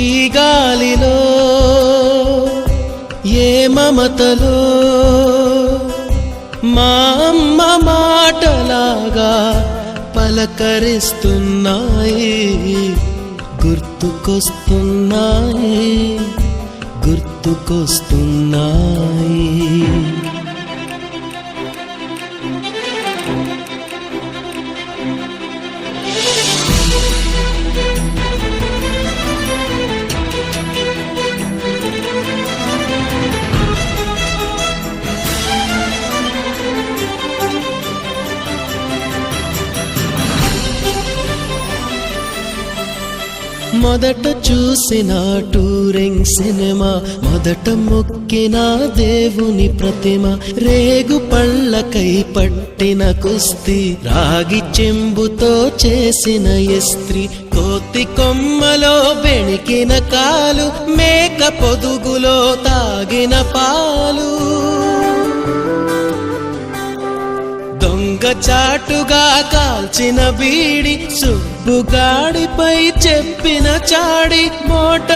ఈ గాలిలో ఏ మమతలో మా అమ్మ మాటలాగా పలకరిస్తున్నాయి, గుర్తుకొస్తున్నాయి, గుర్తుకొస్తున్నాయి. మొదట చూసిన టూరింగ్ సినిమా, మొదట మొక్కిన దేవుని ప్రతిమ, రేగు పళ్ళకై పట్టిన కుస్తీ, రాగి చెంబుతో చేసిన ఇస్త్రీ, కోతి కొమ్మలో బెణికిన కాలు, మేక పొదుగులో తాగిన పాలు, దొంగ చాటుగా కాల్చిన బీడి, సుబ్బుగాడిపై చెప్పిన చాడి, మోట